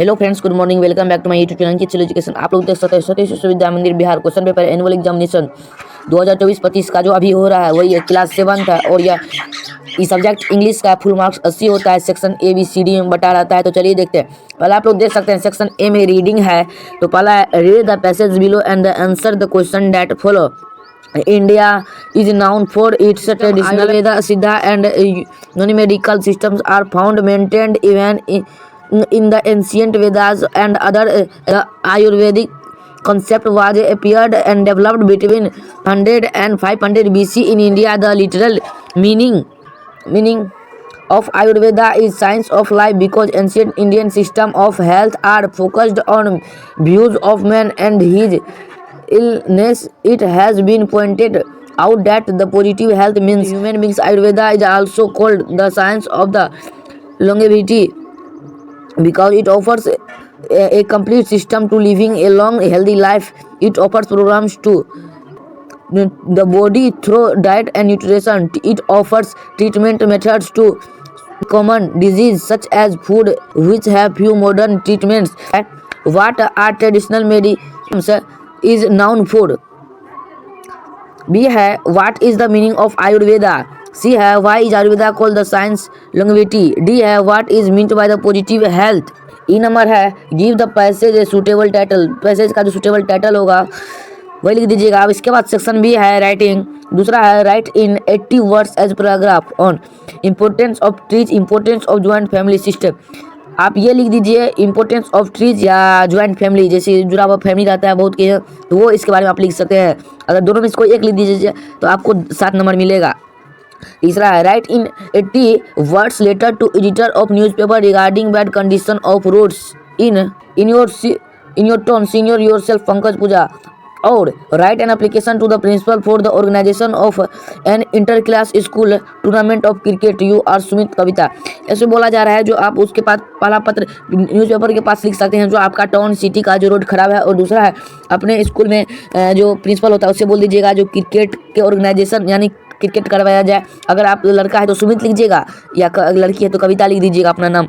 Hello friends, good morning, welcome back to my YouTube channel kids education. आप लोग देख सकते हैं Satish Vishwavidyalaya Mandir Bihar question paper annual examination 2024-25 का जो अभी हो रहा है वही क्लास 7 था और यह सब्जेक्ट इंग्लिश का फुल मार्क्स 80 होता है। Section A B C D में बटा रहता है। तो चलिए देखते हैं। पहले आप लोग देख सकते हैं सेक्शन ए में रीडिंग है। तो पहला read the passage below and answer the question that follow. India is known for its traditional Ayurveda, Siddha and non-medical systems are found maintained even in the ancient Vedas and other Ayurvedic concept was appeared and developed between 100 and 500 BC in India. The literal meaning of Ayurveda is science of life because ancient Indian system of health are focused on views of man and his illness. It has been pointed out that the positive health means human beings. Ayurveda is also called the science of the longevity because it offers a complete system to living a long healthy life. It offers programs to the body through diet and nutrition. It offers treatment methods to common disease such as food which have few modern treatments. What are traditional medicines is noun for? B है what is the meaning of Ayurveda? C है why is Ayurveda called the science longevity? D है what is meant by the positive health? E number है give the passage a suitable title. Passage का जो suitable title होगा वही लिख दीजिएगा। अब इसके बाद सेक्शन बी है राइटिंग। दूसरा है write in 80 words as paragraph on importance of trees, importance of joint family system. आप ये लिख दीजिए इम्पोर्टेंस ऑफ ट्रीज या ज्वाइंट फैमिली, जैसे जुड़ा हुआ फैमिली रहता है बहुत के, तो वो इसके बारे में आप लिख सकते हैं। अगर दोनों में इसको एक लिख दीजिए तो आपको 7 नंबर मिलेगा। तीसरा है write in 80 words letter to editor of newspaper regarding bad condition of roads in your town senior yourself Pankaj Pooja. और write an application to the principal for the organisation of an inter class school tournament of cricket you are Sumit Kavita. ऐसे बोला जा रहा है जो आप उसके पास पहला पत्र न्यूज़पेपर के पास लिख सकते हैं जो आपका टाउन सिटी का जो रोड खराब है। और दूसरा है अपने स्कूल में जो प्रिंसिपल होता है उससे बोल दीजिएगा जो क्रिकेट के ऑर्गेनाइजेशन यानी क्रिकेट करवाया जाए। अगर आप लड़का है तो सुमित लीजिएगा या लड़की है तो कविता लिख दीजिएगा अपना नाम।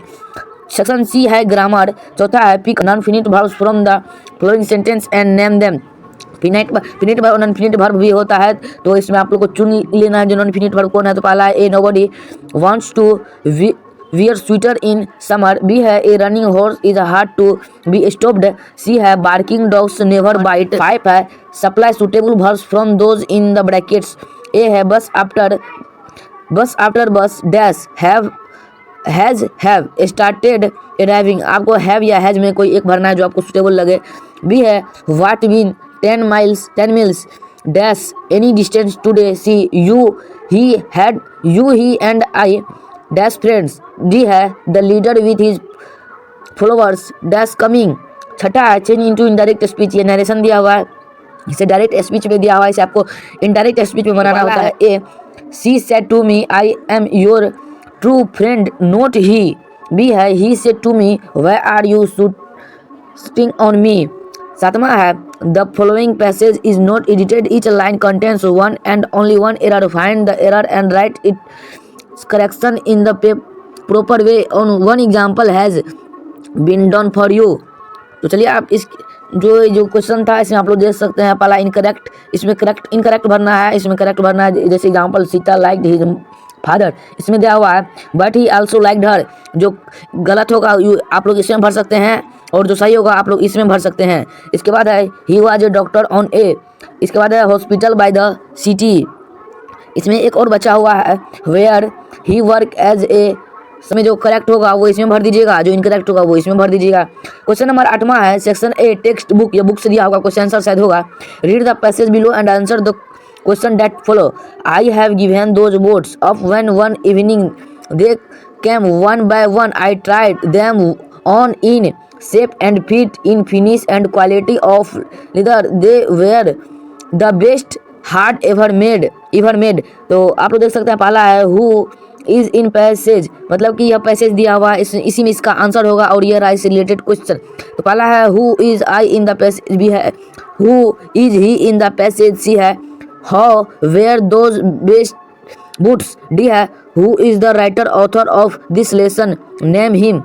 सेक्शन सी है ग्रामर। चौथा है pick non finite verbs from the following sentence and name them. Finite verb और नॉन फिनिट वर्ब भी होता है तो इसमें आप लोग को चुन लेना है जो नॉन फिनिट वर्ब कौन है। तो पहला है A nobody wants to wear sweater in summer. B है a running horse is hard to be stopped. C है बार्किंग डॉग्स नेवर बाइट। 5 है supply suitable verbs from those in the brackets. A है bus after bus dash have started arriving. आपको have या has में कोई एक भरना है जो आपको सुटेबल लगे। बी है what win 10 miles dash any distance today. See you he and I dash friends. D है the leader with his followers dash coming. छठा है change into indirect speech। ये नरेशन दिया हुआ है, इसे डायरेक्ट स्पीच में दिया हुआ है, इसे आपको इनडायरेक्ट स्पीच में बनाना होता है। ए she said to me I am your true friend not he. B है he said to me why are you shooting on me. 7वां है the following passage is not edited, each line contains one and only one error. Find the error and write its correction in the proper way. On one example has been done for you. तो चलिए आप इस जो question था इसमें आप लोग देख सकते हैं। पहला इनकरेक्ट, इसमें इनकरेक्ट भरना है, इसमें करेक्ट भरना है। जैसे example Sita liked his father, इसमें दिया हुआ है बट ही आल्सो लाइक्ड हर। जो गलत होगा आप लोग इसमें भर सकते हैं और जो सही होगा आप लोग इसमें भर सकते हैं। इसके बाद है he was a doctor on a. इसके बाद है हॉस्पिटल बाय द सिटी। इसमें एक और बचा हुआ है where he work as a. इसमें जो करेक्ट होगा वो इसमें भर दीजिएगा, जो इनकरेक्ट होगा वो इसमें भर दीजिएगा। क्वेश्चन नंबर 8वां है सेक्शन ए टेक्स्ट बुक। ये बुक से दिया होगा, क्वेश्चन आंसर शायद होगा। Read the passage below and answer the question that follow. I have given those words of when one evening they came one by one. I tried them on in shape and fit, in finish and quality of leather. They were the best heart ever made. तो आप लोग देख सकते हैं पहला है who is in passage, मतलब कि यह पैसेज दिया हुआ है, इसी में इसका आंसर होगा और ये राइट से रिलेटेड क्वेश्चन। तो पहला है who is I in the passage। भी है who is he in the passage। सी है how were those best boots। D है who is the writer author of this lesson, name him।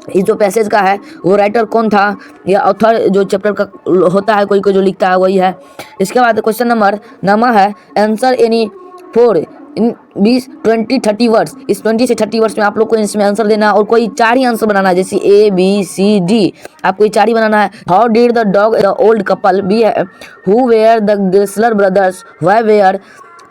इस जो पैसेज का है वो राइटर कौन था, या ऑथर जो चैप्टर का होता है, कोई कोई जो लिखता है वही है। इसके बाद क्वेश्चन नंबर है आंसर एनी 4 इन 20-30 वर्ड्स। इस 20 से 30 वर्ड्स में आप लोग को इसमें आंसर देना है और कोई 4 ही आंसर बनाना है, जैसे ABCD आपको ये 4 ही बनाना है। How did the dog the old couple be who were the Gessler brothers why were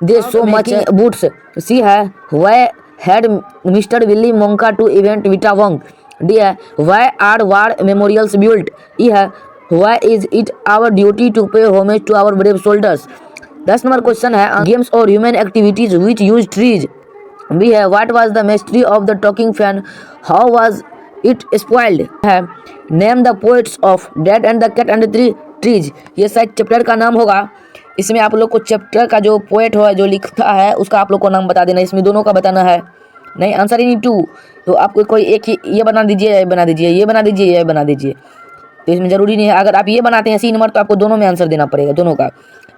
they so much boots. C है why had Mr Willy Monka to event Vita Wonk. D है why are war memorials built. E है why is it our duty to pay homage to our brave soldiers. 10 number question है games और human activities which use trees. B है what was the mystery of the talking fan, how was it spoiled. है name the poets of dad and the cat and the trees. ये शायद chapter का नाम होगा। इसमें आप लोग को चैप्टर का जो पोएट हो जो लिखता है उसका आप लोग को नाम बता देना। इसमें दोनों का बताना है। नहीं, आंसर ही नहीं 2, तो आपको कोई एक ही ये बना दीजिए, ये बना दीजिए, ये बना दीजिए, ये बना दीजिए। तो इसमें जरूरी नहीं है, अगर आप ये बनाते हैं सी नंबर तो आपको दोनों में आंसर देना पड़ेगा, दोनों का।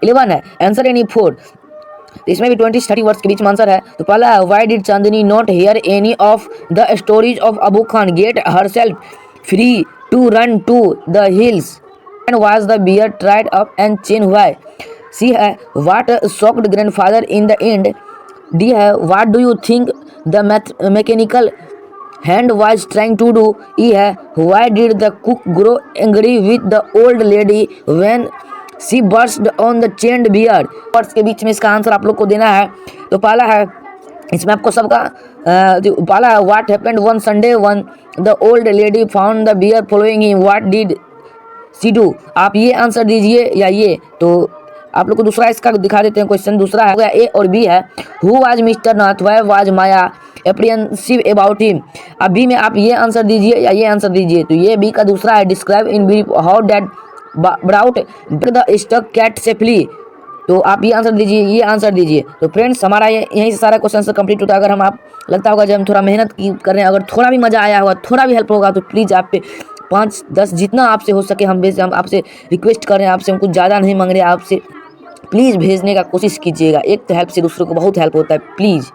11 है आंसर एनी 4, तो इसमें भी 20-30 वर्ड्स के बीच में आंसर है। तो पहला है why did Chandni not hear any of the stories of Abu Khan get herself free to run to the hills and was the bear tried up and chain why. C है what shocked grandfather in the end. D है what do you think the mechanical hand was trying to do. E है why did the cook grow angry with the old lady when she burst on the chained bear. Words के बीच में इसका answer आप लोग को देना है। तो पहला है इसमें आपको सबका पहला है what happened one Sunday when the old lady found the bear following him what did she do. आप ये आंसर दीजिए या ये। तो आप लोग को दूसरा इसका दिखा देते हैं क्वेश्चन। दूसरा है ए और बी है who was mister Nath why was Maya apprehensive about him. अब बी में आप ये आंसर दीजिए या ये आंसर दीजिए। तो ये बी का दूसरा है describe in brief how dad brought the stuck cat safely. तो आप ये आंसर दीजिए, ये आंसर दीजिए। तो फ्रेंड्स हमारा ये यहीं से सारा क्वेश्चन कंप्लीट होता है। अगर हम आप लगता होगा जब हम थोड़ा मेहनत कर रहे हैं, अगर थोड़ा भी मज़ा आया होगा, थोड़ा भी हेल्प होगा, तो प्लीज़ आप पे 5-10 जितना आपसे हो सके हम आपसे रिक्वेस्ट कर रहे हैं, आपसे हम कुछ ज़्यादा नहीं मांग रहे, आपसे प्लीज़ भेजने का कोशिश कीजिएगा। एक तो हेल्प से दूसरों को बहुत हेल्प होता है, प्लीज़।